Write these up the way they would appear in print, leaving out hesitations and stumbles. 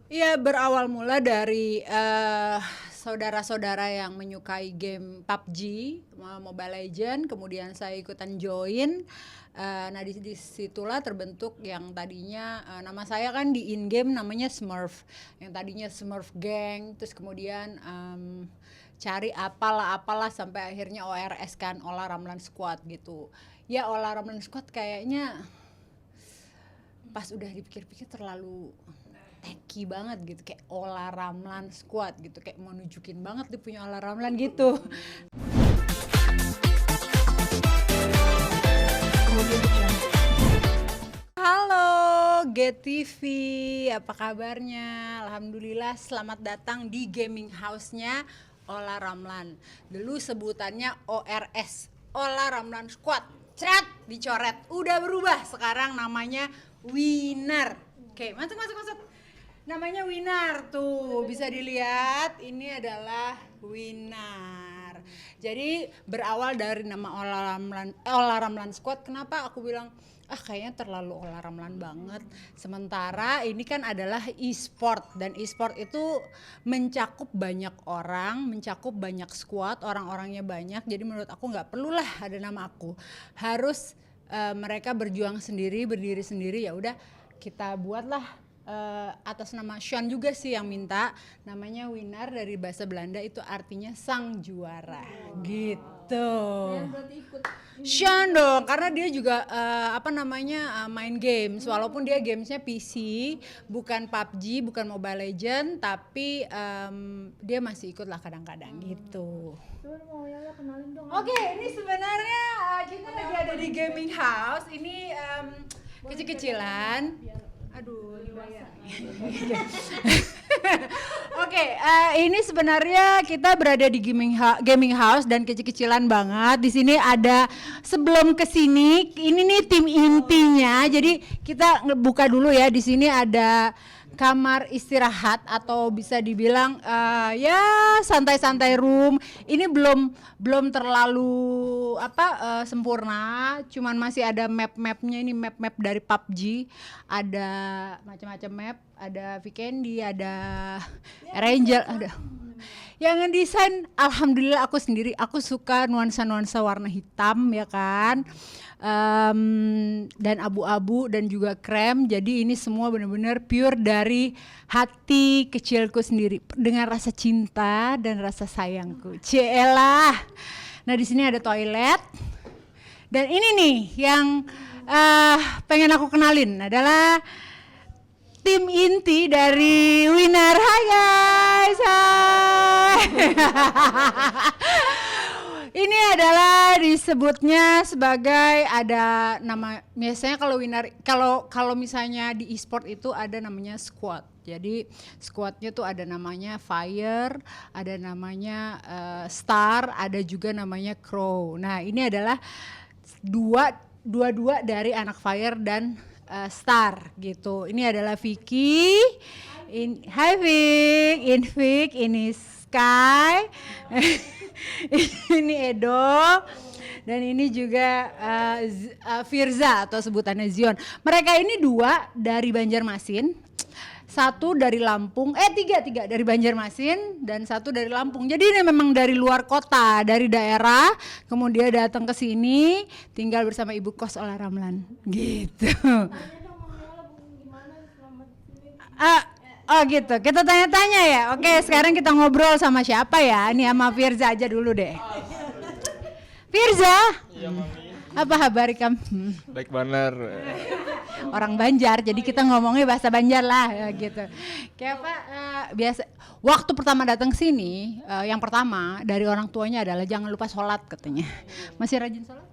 Iya, berawal mula dari saudara-saudara yang menyukai game PUBG, Mobile Legend, kemudian saya ikutan join. Nah, di situlah terbentuk yang tadinya nama saya kan di in game namanya Smurf, yang tadinya Smurf Gang, terus kemudian cari apalah sampai akhirnya ORS kan, Olah Ramlan Squad gitu. Ya Olah Ramlan Squad kayaknya pas udah dipikir-pikir terlalu teki banget gitu, kayak Olah Ramlan Squad gitu, kayak mau nunjukin banget dia punya Olah Ramlan gitu. Halo GTV, apa kabarnya? Alhamdulillah, selamat datang di gaming house-nya Olah Ramlan. Dulu sebutannya ORS, Olah Ramlan Squad. Cret, dicoret, udah berubah. Sekarang namanya Winner. Oke, masuk. Namanya Winner tuh, bisa dilihat ini adalah Winner. Jadi berawal dari nama Olah Ramlan Squad. Kenapa aku bilang kayaknya terlalu Olah Ramlan banget. Sementara ini kan adalah e-sport, dan e-sport itu mencakup banyak orang, mencakup banyak squad, orang-orangnya banyak. Jadi menurut aku nggak perlulah ada nama aku. Harus mereka berjuang sendiri, berdiri sendiri. Ya udah kita buatlah atas nama Sean juga sih yang minta, namanya Winner dari bahasa Belanda, itu artinya sang juara gitu. Sean dong, karena dia juga main games, walaupun dia gamesnya PC, bukan PUBG, bukan Mobile Legend, tapi dia masih ikut lah kadang-kadang gitu. Oke, ini sebenarnya kita lagi ada di gaming house. Ini kecil-kecilan. Aduh, dibayar. Oke, ini sebenarnya kita berada di gaming house dan kecil-kecilan banget. Di sini ada, sebelum kesini, ini nih tim intinya. Jadi kita buka dulu ya. Di sini ada kamar istirahat atau bisa dibilang ya santai-santai room. Ini belum terlalu sempurna, cuman masih ada map-mapnya. Ini map-map dari PUBG, ada macam-macam map, ada Vikendi, ada Ranger, ada yang ngedesain. Alhamdulillah aku sendiri, aku suka nuansa-nuansa warna hitam ya kan, dan abu-abu dan juga krem. Jadi ini semua benar-benar pure dari hati kecilku sendiri, dengan rasa cinta dan rasa sayangku. Cielah. Nah di sini ada toilet, dan ini nih yang pengen aku kenalin adalah tim inti dari Winner. Hai guys, hai. Ini adalah disebutnya sebagai, ada nama, biasanya kalau Winner, kalau misalnya di e-sport itu ada namanya squad. Jadi squadnya tuh ada namanya Fire, ada namanya Star, ada juga namanya Crow. Nah ini adalah dua dari anak Fire dan Star gitu. Ini adalah Vicky, Hi Vic, Invik, ini Sky, ini Edo, dan ini juga Firza atau sebutannya Zion. Mereka ini dua dari Banjarmasin, satu dari Lampung, tiga dari Banjarmasin dan satu dari Lampung. Jadi ini memang dari luar kota, dari daerah, kemudian datang ke sini tinggal bersama ibu kos Olah Ramlan gitu. Oh gitu, kita tanya-tanya ya. Oke, sekarang kita ngobrol sama siapa ya? Ini sama Firza aja dulu deh. Firza, Iya mami. apa kabar kamu? Baik bener. Orang Banjar, jadi kita ngomongnya bahasa Banjar lah ya, gitu. Kayak apa? Biasa. Waktu pertama datang sini, yang pertama dari orang tuanya adalah jangan lupa sholat katanya. Masih rajin sholat?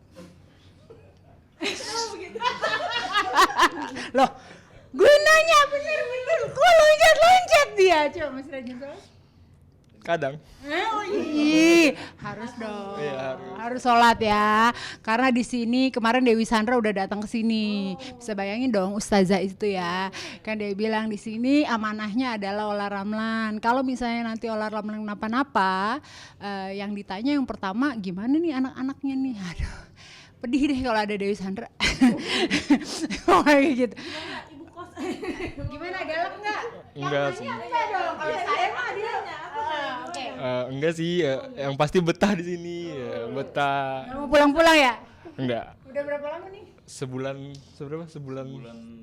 Loh, gue nanya bener-bener, kok loncat-loncat dia? Coba masih rajin sholat? Kadang. Harus dong. Iya, harus sholat ya. Karena di sini kemarin Dewi Sandra udah datang ke sini. Bisa bayangin dong ustazah itu ya. Kan dia bilang di sini amanahnya adalah Olah Ramlan. Kalau misalnya nanti Olah Ramlan kenapa-napa, yang ditanya yang pertama gimana nih anak-anaknya nih. Aduh. Pedih deh kalau ada Dewi Sandra. Kayak gitu. Ibu kos Gimana, galak nggak? Enggak sih. Enggak dong, kalau saya mah dia. Oke. Enggak sih, yang pasti betah di sini, betah. Nggak mau pulang-pulang ya? Enggak. Udah berapa lama nih? Sebulan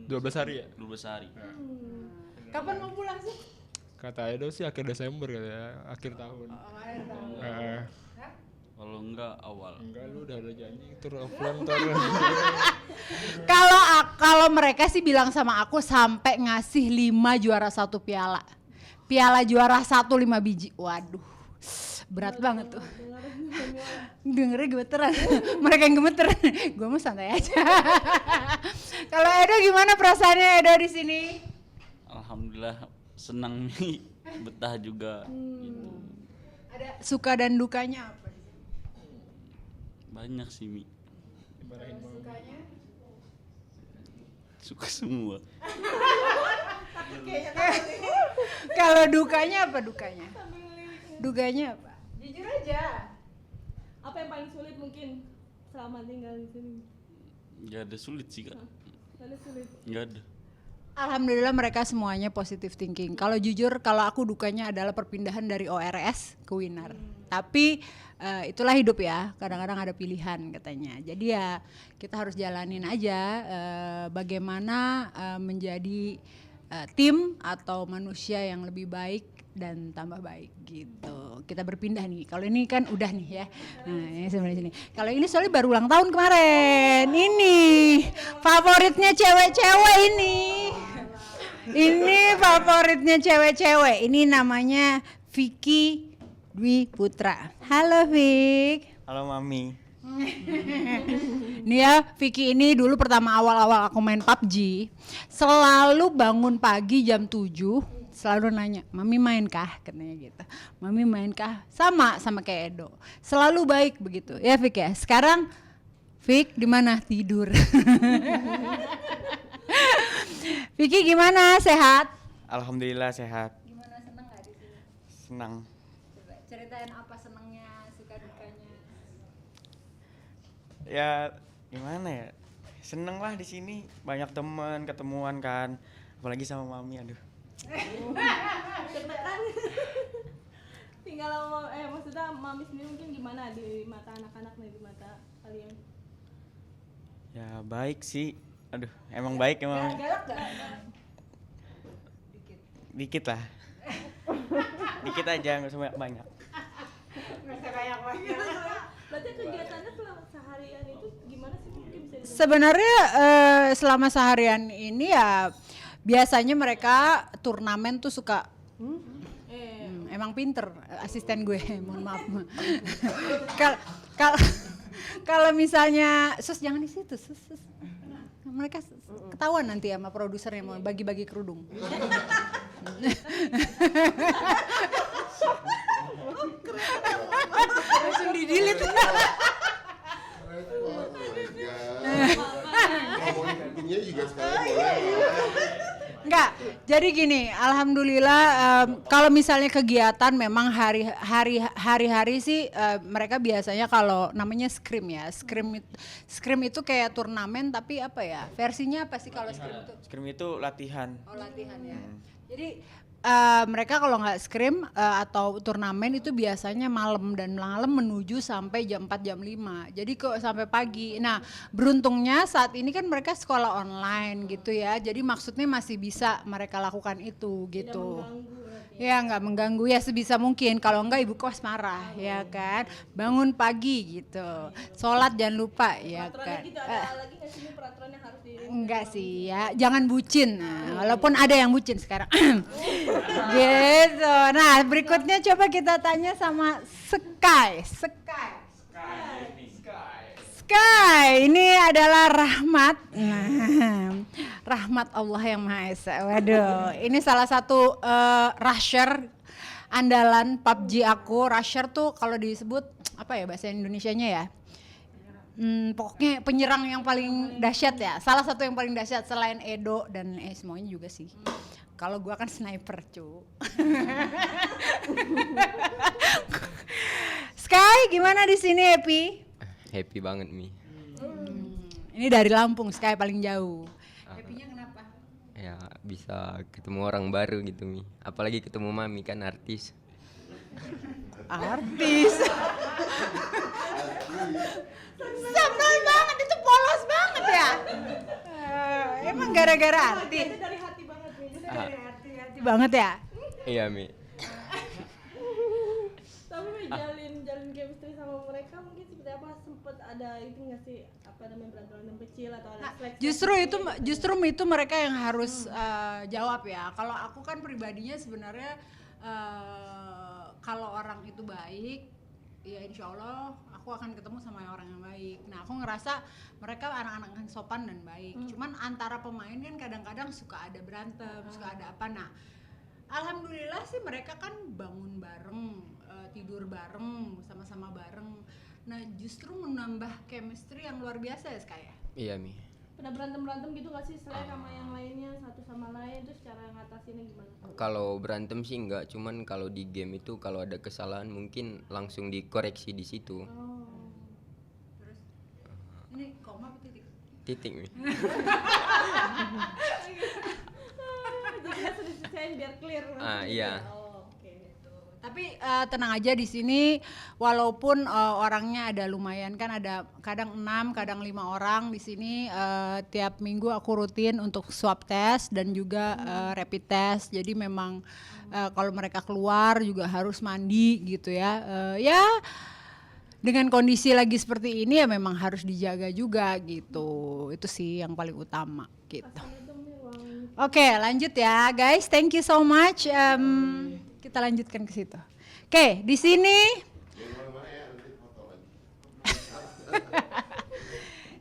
12 hari ya? 12 hari. Kapan mau pulang sih? Kata Edo sih akhir Desember katanya, akhir tahun. Kalau enggak awal. Enggak, lu udah ada janji tur offline ntar. Kalau mereka sih bilang sama aku sampai ngasih 5 juara 1 piala. Piala juara 1 5 biji. Waduh. Berat banget tuh. Dengernya gemeteran. Mereka yang gemeteran. Gue mah santai aja. Kalau Edo gimana perasaannya Edo di sini? Alhamdulillah senang nih, betah juga gitu. Ada suka dan dukanya apa? Banyak sih Mi. Suka semua. Kalau dukanya apa dukanya? Dukanya apa? Jujur aja. Apa yang paling sulit mungkin selama tinggal di sini? Gak ada sulit sih Kak. Paling sulit. Gak ada. Alhamdulillah mereka semuanya positive thinking. Kalau jujur, kalau aku dukanya adalah perpindahan dari ORS ke Winner. Tapi itulah hidup ya. Kadang-kadang ada pilihan katanya. Jadi ya kita harus jalanin aja bagaimana menjadi tim atau manusia yang lebih baik dan tambah baik gitu. Kita berpindah nih. Kalau ini kan udah nih ya. Nah, ini sebenarnya sini. Kalau ini soalnya baru ulang tahun kemarin. Ini favoritnya cewek-cewek ini. Ini favoritnya cewek-cewek. Ini namanya Vicky Dwi Putra. Halo Vic. Halo Mami. Nih ya, Vicky ini dulu pertama awal-awal aku main PUBG, selalu bangun pagi jam 7. Selalu nanya, Mami main kah? Katanya gitu. Mami main kah? Sama kayak Edo. Selalu baik begitu. Ya Vic ya. Sekarang Vic di mana? Tidur. Vicky gimana? Sehat? Alhamdulillah sehat. Gimana, seneng gak di sini? Senang. Coba ceritain apa senengnya, suka dukanya. Ya gimana ya? Seneng lah di sini. Banyak teman, ketemuan kan. Apalagi sama Mami, aduh. Tinggal maksudnya Mami sendiri mungkin gimana di mata anak-anak nih, di mata kalian? Ya baik sih. Aduh, emang baik emang. Galak gak? Dikit lah. Dikit aja, nggak usah banyak. Berarti kegiatannya selama seharian itu gimana sih, mungkin bisa disebut? Sebenarnya selama seharian ini ya biasanya mereka turnamen tuh suka emang pinter asisten gue, mohon maaf. Kalau misalnya sus jangan di situ, sus. Mereka ketahuan nanti sama produsernya mau bagi-bagi kerudung. Langsung di-delete. Ngomongin juga sekarang boleh. Enggak, jadi gini, alhamdulillah kalau misalnya kegiatan memang hari-hari sih mereka biasanya kalau namanya scrim ya, scrim itu kayak turnamen tapi apa ya, versinya apa sih kalau scrim itu? Scrim itu latihan. Oh latihan ya. Jadi mereka kalau nggak scrim atau turnamen itu biasanya malam dan malam menuju sampai jam 4 jam 5. Jadi kok sampai pagi. Nah, beruntungnya saat ini kan mereka sekolah online gitu ya. Jadi maksudnya masih bisa mereka lakukan itu gitu. Ya nggak mengganggu ya sebisa mungkin. Kalau nggak ibu kos marah ya kan. Bangun pagi gitu. Sholat jangan lupa ya kan. Peraturannya gitu, ada lagi nggak sih peraturan yang harus di Enggak sih ya, jangan bucin. Nah, walaupun ada yang bucin sekarang. Gitu. Nah, berikutnya coba kita tanya sama Sky. Ini adalah Rahmat. Nah, rahmat Allah yang Maha Esa. Waduh, ini salah satu rusher andalan PUBG aku. Rusher tuh kalau disebut apa ya bahasa Indonesianya ya? Pokoknya penyerang yang paling dahsyat ya. Salah satu yang paling dahsyat selain Edo dan semuanya juga sih. Kalau gua kan sniper, cu. Sky, gimana di sini Happy? Happy banget Mi. Ini dari Lampung, Sky paling jauh. Happy-nya kenapa? Ya bisa ketemu orang baru gitu Mi. Apalagi ketemu Mami kan artis. Artis. Sampai banget itu polos banget ya. Emang gara-gara artis. Itu dari hati banget nih. Hati banget ya. Iya Mi. Tapi jalin chemistry sama mereka mungkin seperti apa, sempet ada itu nggak sih, apa namanya, berantem kecil atau ada flex? Justru itu mereka yang harus jawab ya. Kalau aku kan pribadinya sebenarnya kalau orang itu baik, ya insya Allah aku akan ketemu sama orang yang baik. Nah aku ngerasa mereka anak-anak yang sopan dan baik. Cuman antara pemain kan kadang-kadang suka ada berantem, suka ada apa. Nah alhamdulillah sih mereka kan bangun bareng, tidur bareng, sama-sama bareng. Nah justru menambah chemistry yang luar biasa ya Sky ya? Iya Mi. Pernah berantem gitu nggak sih selain sama yang lainnya, satu sama lain, terus cara ngatasinnya gimana? Kalau berantem sih enggak, cuman kalau di game itu kalau ada kesalahan mungkin langsung dikoreksi di situ. Oh. Terus ini koma apa titik? Titik Mi. Jadi harus diselesain biar clear. Iya. Oh, oke. Tapi tenang aja di sini, walaupun orangnya ada lumayan kan, ada kadang 6, kadang 5 orang di sini. Tiap minggu aku rutin untuk swab test dan juga rapid test. Jadi memang kalau mereka keluar juga harus mandi gitu ya. Ya dengan kondisi lagi seperti ini ya memang harus dijaga juga gitu. Itu sih yang paling utama gitu. Oke, lanjut ya guys. Thank you so much. Kita lanjutkan ke situ. Oke, di sini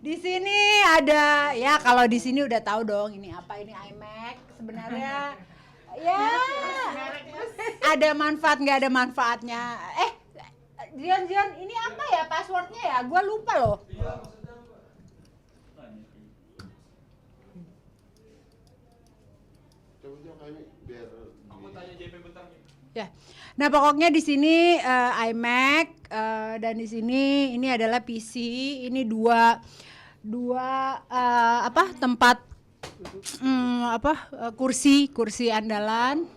di sini ada ya, kalau di sini udah tahu dong ini apa, ini iMac sebenarnya. Ya, ada manfaat nggak ada manfaatnya. Zion, ini apa ya passwordnya ya? Gua lupa loh. Coba kami biar Ya, nah pokoknya di sini iMac dan di sini ini adalah PC. Ini dua tempat kursi andalan.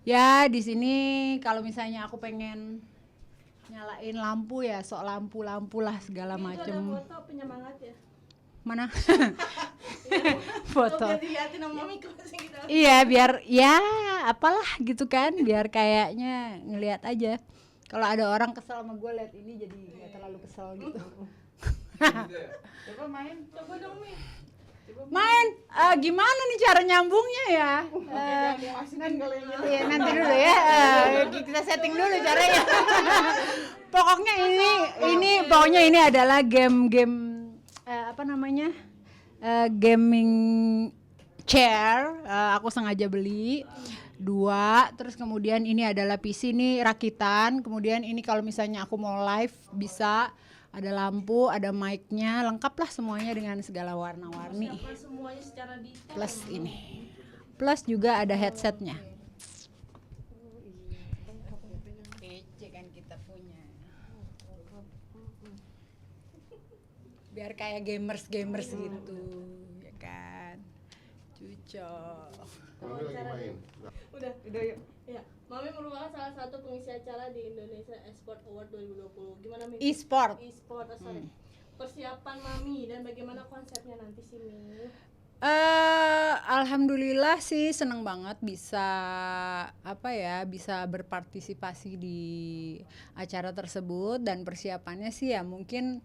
Ya di sini kalau misalnya aku pengen nyalain lampu ya, sok lampu lah segala Itu ada macem. foto penyemangat ya? Mana? Foto. Biar dilihatin sama Miko sih gitu. Iya biar ya apalah gitu kan, biar kayaknya ngelihat aja. Kalau ada orang kesel sama gue lihat ini jadi nggak terlalu kesel gitu. Coba dong Mi. Main, gimana nih cara nyambungnya ya? Iya nanti dulu ya, kita setting dulu caranya. Pokoknya ini adalah game gaming chair. Aku sengaja beli 2, terus kemudian ini adalah PC ini rakitan, kemudian ini kalau misalnya aku mau live bisa ada lampu, ada mic-nya, lengkap lah semuanya dengan segala warna-warni. Siapkan semuanya secara detail. Plus ini, plus juga ada headsetnya. Kece kan kita punya. Biar kayak gamers gitu, ya kan? Cucok. kami lagi main. Udah yuk. Ya, Mami merupakan salah satu pengisi acara di Indonesia Esport Award 2020. Gimana Mi? E-sport. Persiapan Mami dan bagaimana konsepnya nanti sih Mi? Alhamdulillah sih seneng banget bisa bisa berpartisipasi di acara tersebut, dan persiapannya sih ya mungkin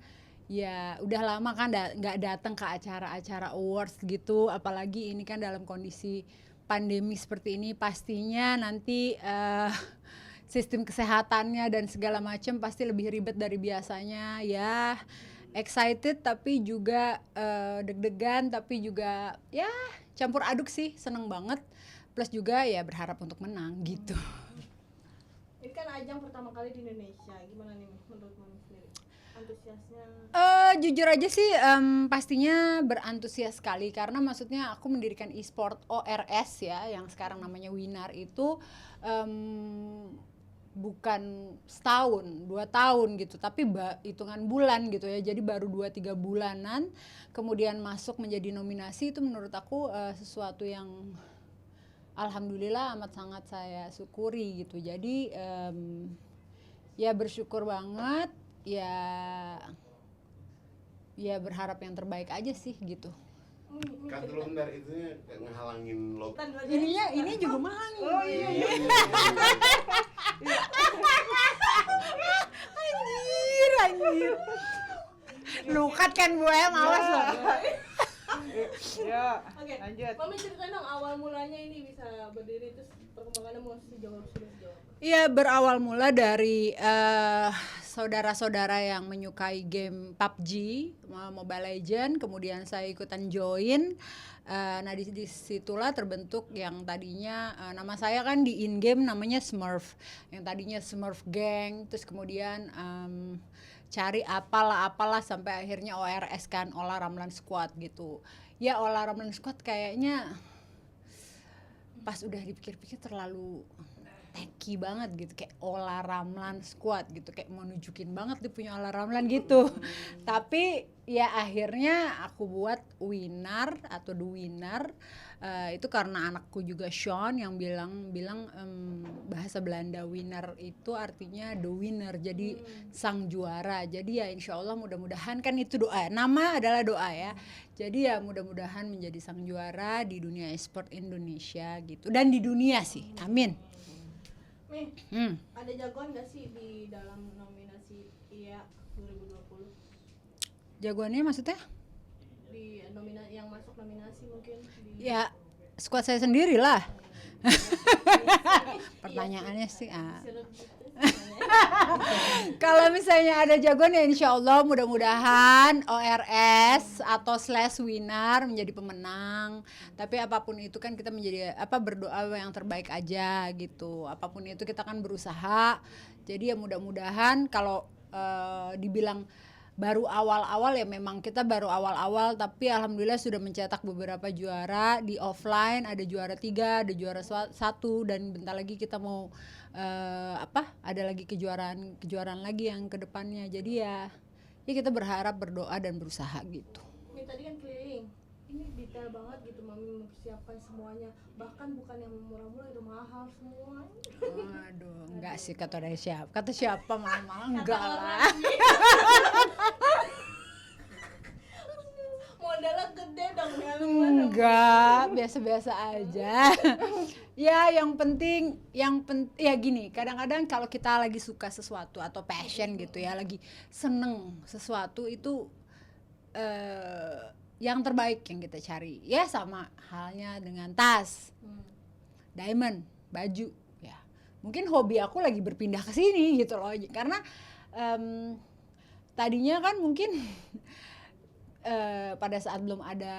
ya udah lama kan nggak datang ke acara-acara awards gitu, apalagi ini kan dalam kondisi pandemi seperti ini, pastinya nanti sistem kesehatannya dan segala macam pasti lebih ribet dari biasanya ya. Excited tapi juga deg-degan, tapi juga ya campur aduk sih, seneng banget, plus juga ya berharap untuk menang gitu. Ini kan ajang pertama kali di Indonesia, gimana nih menurut Mami sendiri? Antusiasnya? Jujur aja sih pastinya berantusias sekali, karena maksudnya aku mendirikan e-sport ORS ya, yang sekarang namanya Winar itu bukan setahun, 2 tahun gitu, tapi hitungan bulan gitu ya, jadi baru 2-3 bulanan kemudian masuk menjadi nominasi. Itu menurut aku sesuatu yang alhamdulillah amat sangat saya syukuri gitu. Jadi ya bersyukur banget, ya berharap yang terbaik aja sih gitu. Kartu lunder itu ngehalangin lo. Ini juga mahal. Oh iya. Anjir. Lukat kan gue, awas loh. Ya, Oke, lanjut. Mami ceritain dong awal mulanya ini bisa berdiri terus perkembangannya mau sejauh sudah sejauh apa? Iya, berawal mula dari saudara-saudara yang menyukai game PUBG, Mobile Legend, kemudian saya ikutan join. Nah di situlah terbentuk yang tadinya nama saya kan di in game namanya Smurf, yang tadinya Smurf Gang, terus kemudian cari apalah sampai akhirnya ORS kan, Olah Ramlan Squad gitu. Ya Olah Ramlan Squad kayaknya pas udah dipikir-pikir terlalu teki banget gitu, kayak Olah Ramlan Squad gitu, kayak mau nunjukin banget dia punya Olah Ramlan gitu. Tapi ya akhirnya aku buat Winner atau The Winner. Itu karena anakku juga Sean yang bilang bahasa Belanda winner itu artinya the winner, jadi sang juara. Jadi ya insya Allah mudah-mudahan, kan itu doa, nama adalah doa ya, jadi ya mudah-mudahan menjadi sang juara di dunia e-sport Indonesia gitu, dan di dunia sih, amin. Mi, ada jagoan gak sih di dalam nominasi IEA 2020? Jagoannya maksudnya? Di yang masuk nominasi mungkin di Ya squad saya sendiri lah. Pertanyaannya sih kalau misalnya ada jagoan ya insya Allah mudah-mudahan ORS atau /winner menjadi pemenang. Tapi apapun itu kan kita menjadi berdoa yang terbaik aja gitu. Apapun itu kita kan berusaha. Jadi ya mudah-mudahan kalau dibilang baru awal-awal, ya memang kita baru awal-awal, tapi alhamdulillah sudah mencetak beberapa juara di offline, ada juara 3, ada juara 1, dan bentar lagi kita mau ada lagi kejuaraan lagi yang kedepannya. Jadi ya kita berharap, berdoa dan berusaha gitu. Mi tadi kan keliling, ini detail banget gitu Mami mempersiapkan semuanya, bahkan bukan yang murah-murah, itu mahal semua. Aduh, enggak sih, kata siapa mahal-mahal, enggak lah. Modalnya gede dong ya. Enggak, biasa-biasa aja. Ya yang penting ya gini, kadang-kadang kalau kita lagi suka sesuatu atau passion gitu ya, lagi seneng sesuatu itu yang terbaik yang kita cari. Ya sama halnya dengan tas, diamond, baju ya. Mungkin hobi aku lagi berpindah ke sini gitu loh, karena tadinya kan mungkin pada saat belum ada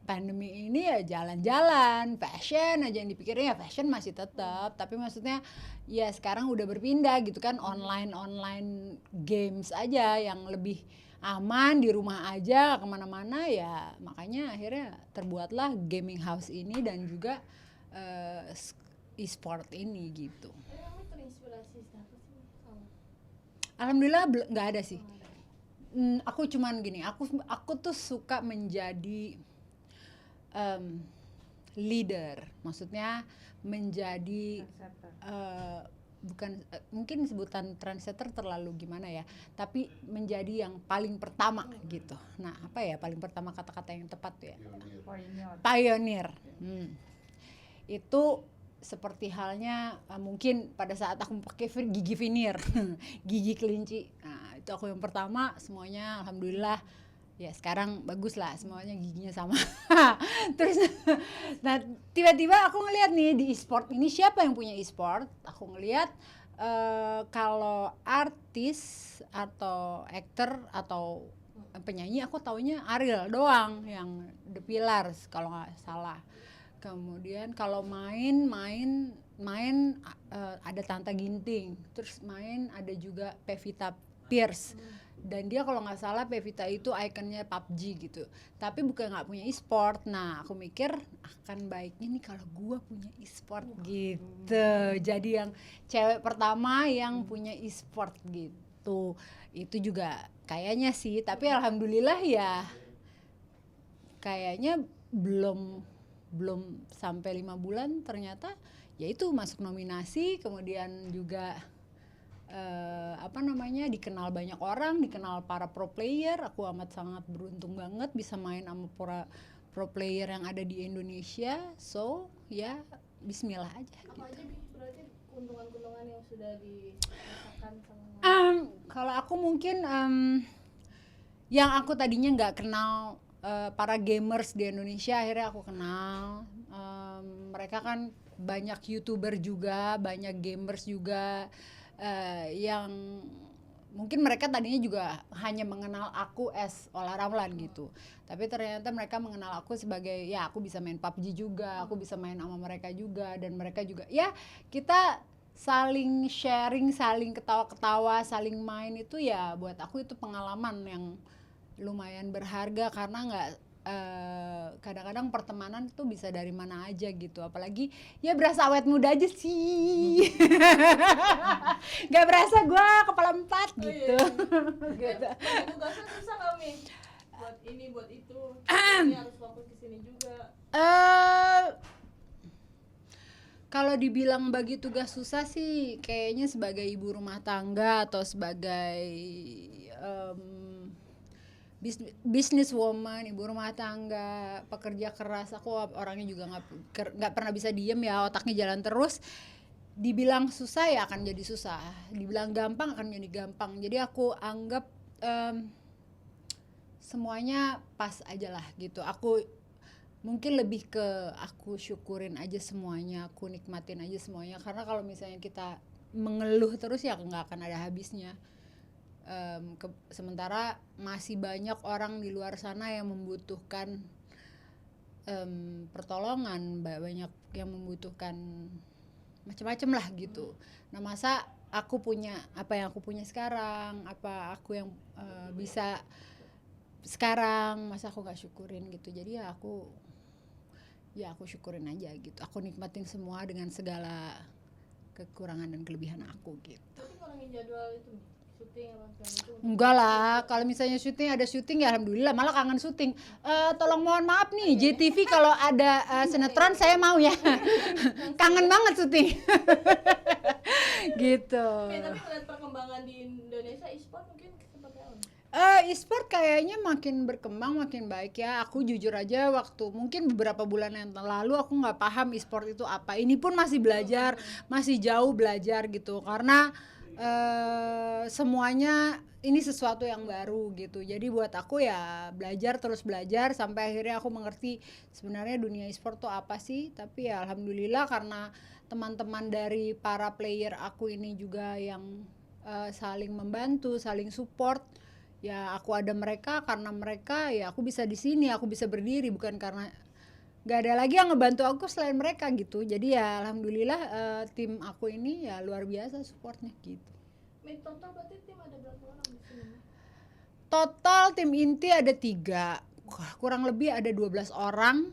pandemi ini ya jalan-jalan, fashion aja yang dipikirnya, ya fashion masih tetap, tapi maksudnya ya sekarang udah berpindah gitu kan, online games aja yang lebih aman, di rumah aja, kemana-mana ya. Makanya akhirnya terbuatlah gaming house ini dan juga e-sport ini gitu. Kamu terinspirasi siapa sih? Alhamdulillah nggak ada sih. Aku cuman gini, aku tuh suka menjadi leader, maksudnya menjadi bukan mungkin sebutan trendsetter terlalu gimana ya, tapi menjadi yang paling pertama gitu. Nah apa ya paling pertama, kata-kata yang tepat ya, pioneer. Itu seperti halnya mungkin pada saat aku pakai gigi veneer, gigi kelinci. Nah itu aku yang pertama, semuanya alhamdulillah ya sekarang bagus lah, semuanya giginya sama. Terus nah tiba-tiba aku ngelihat nih di e-sport ini siapa yang punya e-sport. Aku ngelihat kalau artis atau aktor atau penyanyi aku taunya Ariel doang yang The Pillars kalau nggak salah. Kemudian kalau main ada Tanta Ginting, terus main ada juga Pevita Pierce, dan dia kalau nggak salah Pevita itu ikonnya PUBG gitu, tapi bukan nggak punya e-sport. Nah aku mikir akan baiknya nih kalau gua punya e-sport gitu, jadi yang cewek pertama yang punya e-sport gitu. Itu juga kayaknya sih, tapi alhamdulillah ya kayaknya belum belum sampai 5 bulan ternyata ya itu masuk nominasi, kemudian juga dikenal banyak orang, dikenal para pro player. Aku amat sangat beruntung banget bisa main sama para pro player yang ada di Indonesia. So ya bismillah aja gitu. Apa aja berarti keuntungan-keuntungan yang sudah dirasakan sama Kalau aku mungkin yang aku tadinya nggak kenal para gamers di Indonesia, akhirnya aku kenal. Mereka kan banyak YouTuber juga, banyak gamers juga, yang mungkin mereka tadinya juga hanya mengenal aku as Ola Ramlan gitu, tapi ternyata mereka mengenal aku sebagai ya aku bisa main PUBG juga, aku bisa main sama mereka juga, dan mereka juga ya kita saling sharing, saling ketawa-ketawa, saling main. Itu ya buat aku itu pengalaman yang lumayan berharga, karena nggak kadang-kadang pertemanan tuh bisa dari mana aja gitu, apalagi ya berasa awet muda aja sih. Nggak berasa gue kepala 4 gitu. Gitu. tugasnya susah nggak Mi? Buat ini buat itu, ini harus fokus ke sini juga. Kalau dibilang bagi tugas susah sih kayaknya sebagai ibu rumah tangga atau sebagai business woman, ibu rumah tangga, pekerja keras. Aku orangnya juga nggak pernah bisa diem ya, otaknya jalan terus. Dibilang susah ya akan jadi susah, dibilang gampang akan jadi gampang. Jadi aku anggap semuanya pas aja lah gitu. Aku mungkin lebih ke aku syukurin aja semuanya, aku nikmatin aja semuanya, karena kalau misalnya kita mengeluh terus ya nggak akan ada habisnya. Sementara masih banyak orang di luar sana yang membutuhkan pertolongan, banyak yang membutuhkan macam-macam lah gitu. Nah masa aku punya apa yang aku punya sekarang, apa aku yang bisa sekarang, masa aku nggak syukurin gitu. Jadi ya aku syukurin aja gitu, aku nikmatin semua dengan segala kekurangan dan kelebihan aku gitu. Tapi ngurangin jadwal itu syuting apa segala itu? Enggak lah, kalau misalnya ada syuting ya alhamdulillah, malah kangen syuting. Tolong mohon maaf nih JTV, kalau ada sinetron saya mau ya. Kangen banget syuting. Gitu. Tapi melihat perkembangan di Indonesia e-sport mungkin seperti apa? E-sport kayaknya makin berkembang, makin baik ya. Aku jujur aja waktu mungkin beberapa bulan yang lalu aku nggak paham e-sport itu apa. Ini pun masih belajar, masih jauh belajar gitu, karena semuanya ini sesuatu yang baru gitu. Jadi buat aku ya terus belajar sampai akhirnya aku mengerti sebenarnya dunia e-sport tuh apa sih. Tapi ya alhamdulillah karena teman-teman dari para player aku ini juga yang saling membantu, saling support. Ya aku ada mereka, karena mereka ya aku bisa di sini, aku bisa berdiri, bukan karena gak ada lagi yang ngebantu aku selain mereka gitu. Jadi ya alhamdulillah tim aku ini ya luar biasa supportnya gitu. Total berarti tim ada berapa orang di sini? Total tim inti ada 3, kurang lebih ada 12 orang,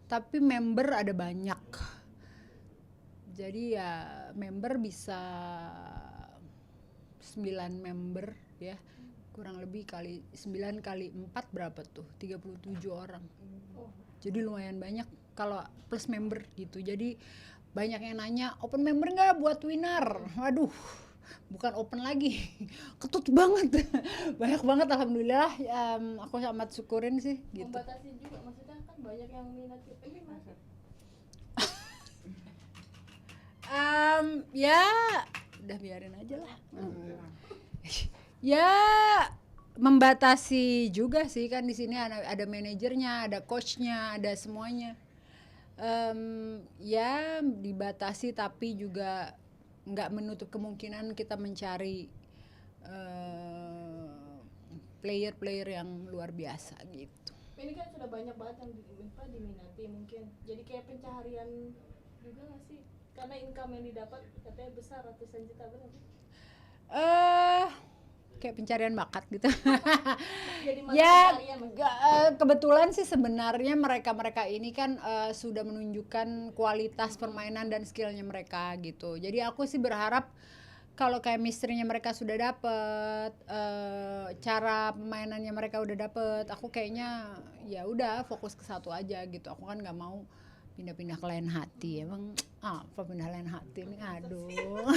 tapi member ada banyak. Jadi ya member bisa 9 member ya, kurang lebih 9 kali 4 berapa tuh, 37 orang. Jadi lumayan banyak kalau plus member gitu. Jadi banyak yang nanya open member nggak buat winner. Waduh, bukan open lagi, ketut banget. Banyak banget alhamdulillah. Aku sangat syukurin sih gitu. Membatasi juga, maksudnya kan banyak yang minat ini masih. Ya udah biarin aja lah. Ya membatasi juga sih, kan di sini ada manajernya, ada coachnya, ada semuanya. Ya dibatasi, tapi juga nggak menutup kemungkinan kita mencari player-player yang luar biasa gitu. Ini kan sudah banyak banget yang diminati mungkin. Jadi kayak pencaharian juga nggak sih? Karena income yang didapat katanya besar, ratusan juta, benar sih? Kayak pencarian bakat gitu. Jadi Ya pencarian kebetulan sih sebenarnya mereka ini kan sudah menunjukkan kualitas permainan dan skillnya mereka gitu. Jadi aku sih berharap kalau chemistry-nya mereka sudah dapet, cara permainannya mereka udah dapet, aku kayaknya ya udah fokus ke satu aja gitu. Aku kan nggak mau pindah-pindah ke lain hati. Emang apa pindah lain hati nih? Aduh.